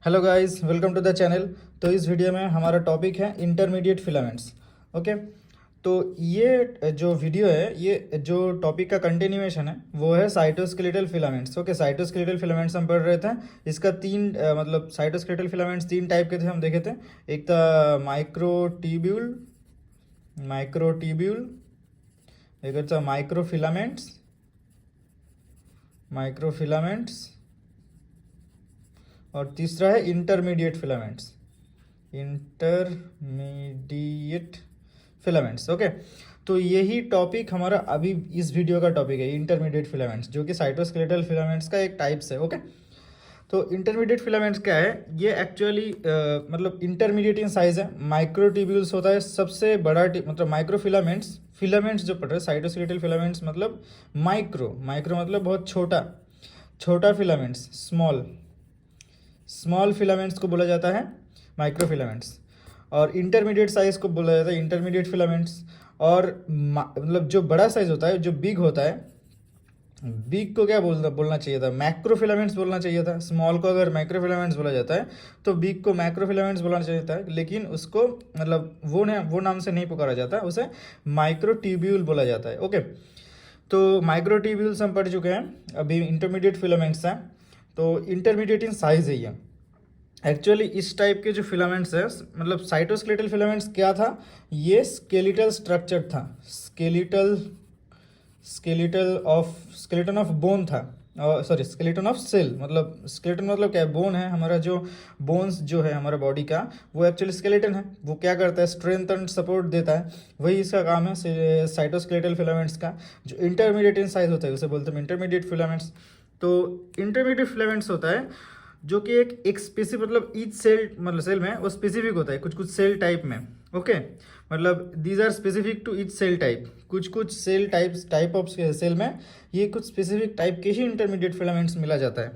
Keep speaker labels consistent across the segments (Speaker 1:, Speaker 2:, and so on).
Speaker 1: Hello guys, welcome to the channel. तो इस video में हमारा टॉपिक है इंटरमीडिएट फिलामेंट्स। ओके, तो ये जो वीडियो है, ये जो टॉपिक का कंटिन्यूएशन है वो है cytoskeletal filaments. Okay, cytoskeletal filaments हम पढ़ रहे थे। इसका मतलब साइटोस्केलेटल फिलामेंट्स तीन टाइप के थे, हम देखे थे। एक था माइक्रोट्यूब्यूल, माइक्रोट्यूब्यूल, एक था माइक्रोफिलामेंट्स, माइक्रोफिलामेंट्स, और तीसरा है intermediate filaments, intermediate filaments. Okay, तो यही टॉपिक हमारा अभी इस वीडियो का टॉपिक है, इंटरमीडिएट फिलामेंट्स, जो कि साइटोस्केलेटल फिलामेंट्स का एक टाइप्स है। ओके, तो इंटरमीडिएट फिलामेंट्स क्या है? ये एक्चुअली मतलब इंटरमीडिएट इन साइज है। माइक्रोट्यूब्यूल्स होता है सबसे बड़ा मतलब माइक्रोफिलामेंट्स, फिलामेंट्स जो पढ़ रहे हैं साइटोस्केलेटल फिलामेंट्स मतलब माइक्रो, माइक्रो मतलब बहुत छोटा, छोटा फिलामेंट्स, स्मॉल, स्मॉल फिलामेंट्स को बोला जाता है माइक्रोफिलामेंट्स। और इंटरमीडिएट साइज को बोला जाता है इंटरमीडिएट फिलामेंट्स। और मतलब जो बड़ा साइज होता है, जो बिग होता है, बिग को क्या बोलना चाहिए था? मैक्रोफिलामेंट्स बोलना चाहिए था। स्मॉल को अगर माइक्रोफिलामेंट्स बोला जाता है तो बिग को मैक्रोफिलामेंट्स बोलना चाहिए था, लेकिन उसको मतलब वो नाम से नहीं पुकारा जाता, उसे माइक्रोट्यूब्यूल बोला जाता है। ओके, तो माइक्रोट्यूब्यूल्स हम पढ़ चुके हैं, अभी इंटरमीडिएट फिलामेंट्स हैं। तो इंटरमीडिएट इन साइज है ये। एक्चुअली इस टाइप के जो फिलामेंट्स है, मतलब साइटोस्केलेटल फिलामेंट्स क्या था? ये स्केलेटल स्ट्रक्चर था, स्केलेटल, स्केलेटन ऑफ बोन था, सॉरी स्केलेटन ऑफ सेल। मतलब स्केलेटन मतलब क्या है? बोन है हमारा, जो बोन्स जो है हमारा बॉडी का, वो एक्चुअली स्केलेटन है। वो क्या करता है? स्ट्रेंथ एंड सपोर्ट देता है, वही इसका काम है साइटोस्केलेटल फिलामेंट्स का। जो इंटरमीडिएट इन साइज होता है उसे बोलते हैं इंटरमीडिएट फिलामेंट्स। तो इंटरमीडिएट फिलामेंट्स होता है जो कि एक स्पेसिफिक, मतलब ईच सेल, मतलब सेल में वो स्पेसिफिक होता है कुछ कुछ सेल टाइप में। ओके, मतलब these are specific to each cell type. कुछ कुछ सेल टाइप ऑफ सेल में ये कुछ स्पेसिफिक टाइप के ही इंटरमीडिएट फिलामेंट्स मिला जाता है।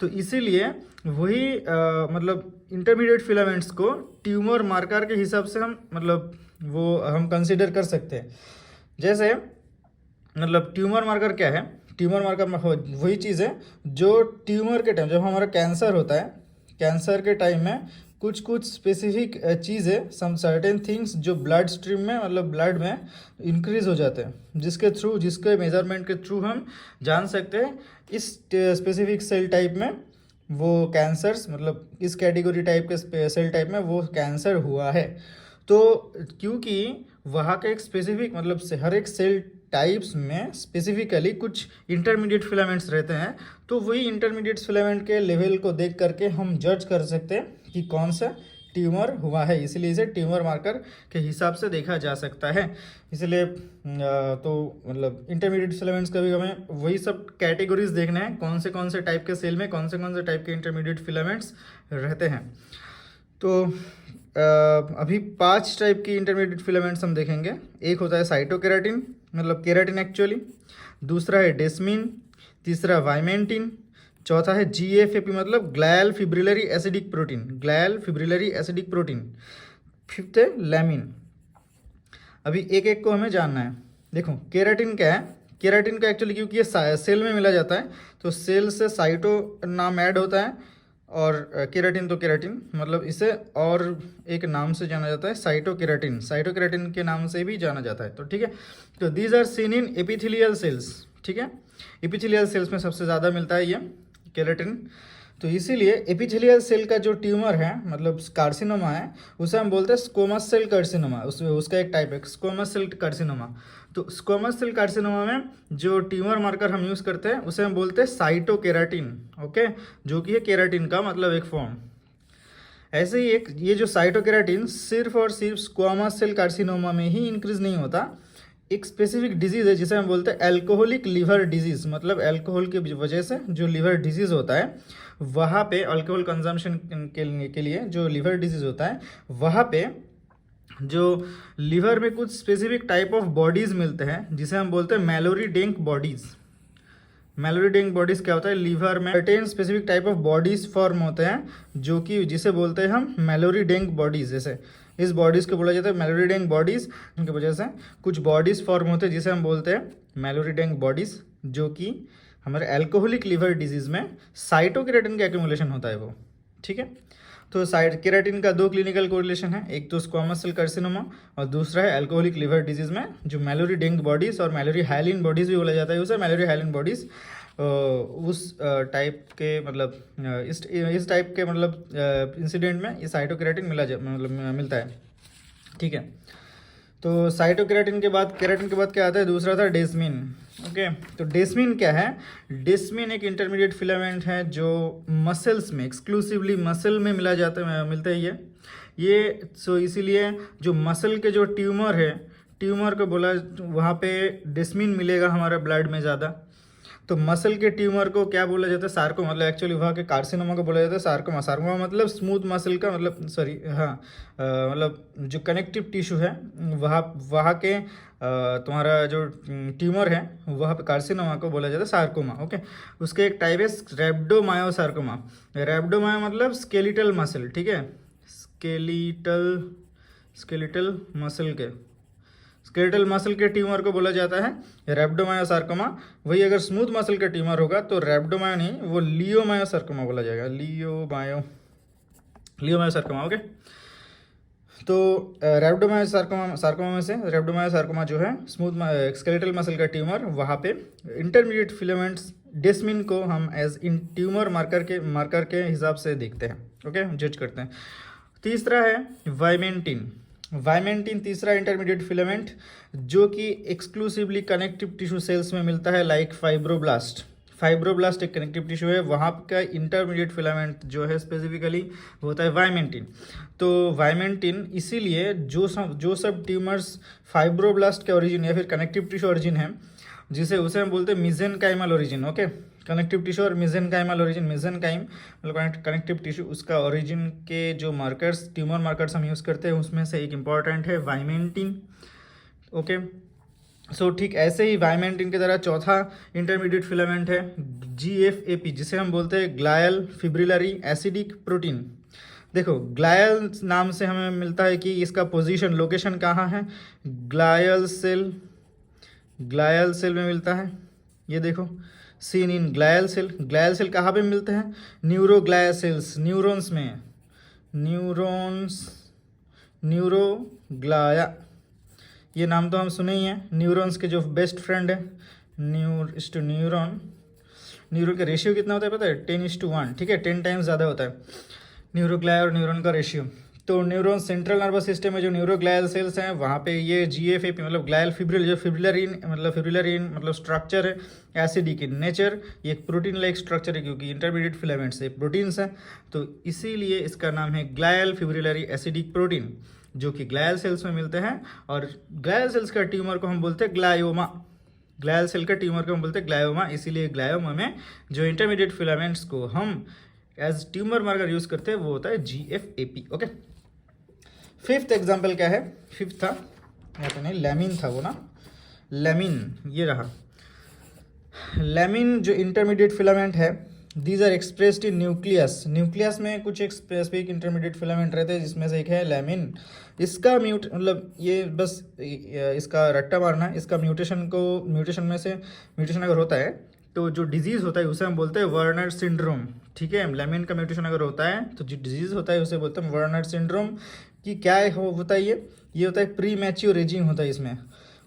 Speaker 1: तो इसीलिए वही मतलब इंटरमीडिएट फिलामेंट्स को ट्यूमर मार्कर के हिसाब से हम मतलब वो हम कंसिडर कर सकते हैं। जैसे मतलब ट्यूमर मार्कर क्या है? ट्यूमर मार्कर वही चीज़ है जो ट्यूमर के टाइम, जब हमारा कैंसर होता है, कैंसर के टाइम में कुछ कुछ स्पेसिफिक चीज़ें, सम सर्टेन थिंग्स जो ब्लड स्ट्रीम में, मतलब ब्लड में इंक्रीज हो जाते हैं, जिसके मेजरमेंट के थ्रू हम जान सकते हैं इस स्पेसिफिक सेल टाइप में वो कैंसर्स, मतलब इस कैटेगरी टाइप के सेल टाइप में वो कैंसर हुआ है। तो क्योंकि वहाँ का एक स्पेसिफिक, मतलब से हर एक सेल टाइप्स में स्पेसिफिकली कुछ इंटरमीडिएट फिलामेंट्स रहते हैं, तो वही इंटरमीडिएट फिलामेंट के लेवल को देख करके हम जज कर सकते हैं कि कौन सा ट्यूमर हुआ है। इसलिए इसे ट्यूमर मार्कर के हिसाब से देखा जा सकता है। इसलिए तो मतलब इंटरमीडिएट फिलामेंट्स का भी हमें वही सब कैटेगरीज देखना है, कौन से टाइप के सेल में कौन से टाइप के इंटरमीडिएट फिलामेंट्स रहते हैं। तो अभी 5 टाइप की इंटरमीडिएट फिलामेंट्स हम देखेंगे। एक होता है साइटोकेराटिन, मतलब केराटिन एक्चुअली। दूसरा है डेस्मिन, तीसरा वाइमेंटिन, चौथा है GFAP मतलब glial fibrillary acidic protein, glial fibrillary acidic protein. Fifth है लैमिन। अभी एक एक को हमें जानना है। देखो केराटिन क्या है? केराटिन का एक्चुअली क्योंकि ये सेल में मिला जाता है, तो सेल से साइटो नाम ऐड होता है, और केराटिन तो केराटिन, मतलब इसे और एक नाम से जाना जाता है साइटोकेराटिन, साइटोकेराटिन के नाम से भी जाना जाता है। तो ठीक है, तो these are seen in epithelial cells. ठीक है, एपिथेलियल सेल्स में सबसे ज़्यादा मिलता है ये केराटिन। तो इसीलिए एपिथेलियल सेल का जो ट्यूमर है, मतलब कार्सिनोमा है, उसे हम बोलते हैं स्क्वैमस सेल कार्सिनोमा। उसका एक टाइप है स्क्वैमस सेल कार्सिनोमा। तो स्क्वैमस सेल कार्सिनोमा में जो ट्यूमर मार्कर हम यूज़ करते हैं उसे हम बोलते हैं साइटोकेराटिन। ओके, जो कि है केराटिन का मतलब एक फॉर्म। ऐसे ही एक ये जो साइटोकेराटिन सिर्फ और सिर्फ स्क्वैमस सेल कार्सिनोमा में ही इंक्रीज नहीं होता। एक स्पेसिफिक डिजीज़ है जिसे हम बोलते हैं एल्कोहलिक लिवर डिजीज़, मतलब अल्कोहल की वजह से जो लिवर डिजीज़ होता है, वहाँ पे अल्कोहल कंजम्पशन के लिए जो लिवर डिजीज़ होता है, वहाँ पे जो लिवर में कुछ स्पेसिफिक टाइप ऑफ बॉडीज़ मिलते हैं जिसे हम बोलते हैं मैलोरी डेंक बॉडीज़। मैलोरी डेंक बॉडीज़ क्या होता है? लिवर में certain specific type of bodies form होते हैं, जो कि जिसे बोलते हैं हम मैलोरी डेंक बॉडीज़। जैसे इस बॉडीज़ को बोला जाता है मैलोरी डेंक बॉडीज़, उनकी वजह से कुछ बॉडीज़ फॉर्म होते हैं जिसे हम बोलते हैं मैलोरी डेंक बॉडीज़, जो कि हमारे अल्कोहलिक लिवर डिजीज़ में साइटोकेराटिन का एक्यूमुलेशन होता है वो। ठीक है। तो साइड केराटिन का 2 क्लिनिकल कोरिलेशन है, एक तो स्क्वामस सेल कार्सिनोमा और दूसरा है अल्कोहलिक लिवर डिजीज में जो मैलोरी डेंग बॉडीज और मैलोरी हाइलिन बॉडीज भी बोला जाता है उसे। मैलोरी हाइलिन बॉडीज उस टाइप के मतलब इस टाइप के मतलब इंसिडेंट में ये साइटोकेराटिन मतलब मिलता है, ठीक है। तो साइटोकेराटिन के बाद क्या आता है, दूसरा था डेस्मिन। ओके, तो डेस्मिन क्या है? डेस्मिन एक इंटरमीडिएट फिलामेंट है जो मसल्स में, एक्सक्लूसिवली मसल में मिलता है ये सो इसीलिए जो मसल के जो ट्यूमर है, ट्यूमर को बोला वहाँ पे डेस्मिन मिलेगा हमारा ब्लड में ज़्यादा। तो मसल के ट्यूमर को क्या बोला जाता है? सार्कोमा, मतलब एक्चुअली वहाँ के कार्सिनोमा को बोला जाता है सार्कोमा। सार्कोमा मतलब स्मूथ मसल का मतलब सॉरी हाँ मतलब जो कनेक्टिव टिश्यू है वहाँ के तुम्हारा जो ट्यूमर है वहाँ पे कार्सिनोमा को बोला जाता है सार्कोमा। ओके, उसके एक टाइप है रैप्डोमायोसार्कोमा। रैप्डोमायो मतलब स्केलिटल मसल, ठीक है, स्केलिटल मसल के ट्यूमर को बोला जाता है रैप्डोमायोसार्कोमा। वही अगर स्मूथ मसल का ट्यूमर होगा तो रैप्डोमायो नहीं, वो लियोमायोसार्कोमा बोला जाएगा, लियोमायोसार्कोमा। ओके, तो रैप्डोमायोसार्कोमा में से रैप्डोमायोसार्कोमा जो है स्मूथ स्केलेटल मसल का ट्यूमर, वहाँ पे इंटरमीडिएट फिलामेंट्स डेस्मिन को हम एज इन ट्यूमर मार्कर के हिसाब से देखते हैं। ओके, जज करते हैं। तीसरा है वाइमेंटिन तीसरा इंटरमीडिएट फिलामेंट जो कि एक्सक्लूसिवली कनेक्टिव टिश्यू सेल्स में मिलता है, लाइक फाइब्रोब्लास्ट एक कनेक्टिव टिश्यू है, वहाँ का इंटरमीडिएट फिलामेंट जो है स्पेसिफिकली वो होता है वाइमेंटिन। तो वाइमेंटिन इसीलिए जो सब ट्यूमर्स फाइब्रोब्लास्ट के ओरिजिन या फिर कनेक्टिव टिश्यू ओरिजिन है, उसे हम बोलते हैं मिजेनकाइमल ओरिजिन। ओके, कनेक्टिव टिश्यू और मिजेनकाइमल ओरिजिन, मिजेनकाइम मतलब कनेक्टिव टिश्यू, उसका ओरिजिन के जो मार्कर्स, ट्यूमर मार्कर्स हम यूज़ करते हैं उसमें से एक इम्पॉर्टेंट है वाइमेंटिन। ओके, सो ठीक ऐसे ही वाइमेंटिन की तरह चौथा इंटरमीडिएट फिलामेंट है GFAP, जिसे हम बोलते हैं ग्लायल फिब्रिलरी एसिडिक प्रोटीन। देखो, ग्लायल नाम से हमें मिलता है कि इसका लोकेशन कहाँ है, ग्लायल सेल में मिलता है। ये देखो, सीन इन ग्लायल सेल कहाँ पे मिलते हैं? न्यूरोग्लाया सेल्स, न्यूरोग्लाया, ये नाम तो हम सुने ही हैं। न्यूरॉन्स के जो बेस्ट फ्रेंड है न्यूरॉन का रेशियो कितना होता है पता है? 10:1, ठीक है, 10 टाइम्स ज़्यादा होता है न्यूरोग्लाया और न्यूरॉन का रेशियो। तो न्यूरॉन सेंट्रल नर्वस सिस्टम में जो न्यूरोग्लायल सेल्स हैं वहाँ पे ये GFAP मतलब ग्लायल फिब्रिलरीन मतलब स्ट्रक्चर है एसिडिक इन नेचर, ये एक प्रोटीन लाइक स्ट्रक्चर है क्योंकि इंटरमीडिएट फिलामेंट्स से प्रोटीन्स हैं, तो इसीलिए इसका नाम है ग्लायल फिब्रिलरी एसिडिक प्रोटीन, जो कि ग्लायल सेल्स में मिलते हैं। और ग्लायल सेल्स का ट्यूमर को हम बोलते हैं ग्लायोमा। इसीलिए ग्लायोमा में जो इंटरमीडिएट फिलामेंट्स को हम एज ट्यूमर मार्कर यूज़ करते हैं वो होता है GFAP। ओके, फिफ्थ एग्जाम्पल क्या है? फिफ्थ था या तो नहीं, लेमिन था वो ना, ये रहा लेमिन जो इंटरमीडिएट फिलामेंट है। These are expressed in nucleus में कुछ एक स्पेसिफिक इंटरमीडिएट फिलामेंट रहते हैं, जिसमें से एक है लेमिन। इसका मतलब ये बस इसका रट्टा मारना, इसका म्यूटेशन अगर होता है तो जो डिजीज़ होता है उसे हम बोलते हैं वर्नर सिंड्रोम। ठीक है, लेमिन का म्यूटेशन अगर होता है तो जो डिजीज़ होता है उसे बोलते हैं वर्नर सिंड्रोम। कि क्या होता है ये होता है प्री मैच्योर एजिंग होता है इसमें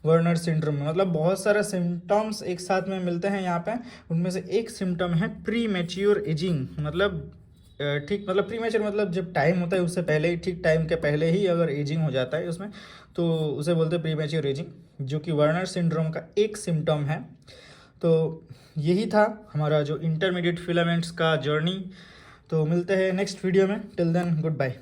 Speaker 1: वर्नर सिंड्रोम में। मतलब बहुत सारा सिम्टम्स एक साथ में मिलते हैं यहाँ पे, उनमें से एक सिम्टम है प्री मैच्योर एजिंग। मतलब प्री मैच्योर मतलब जब टाइम होता है उससे पहले ही, ठीक टाइम के पहले ही अगर एजिंग हो जाता है उसमें, तो उसे बोलते हैं प्री मैच्योर एजिंग, जो कि वर्नर सिंड्रोम का एक सिम्टम है। तो यही था हमारा जो इंटरमीडिएट फिलामेंट्स का जर्नी। तो मिलते हैं नेक्स्ट वीडियो में, टिल देन गुड बाय।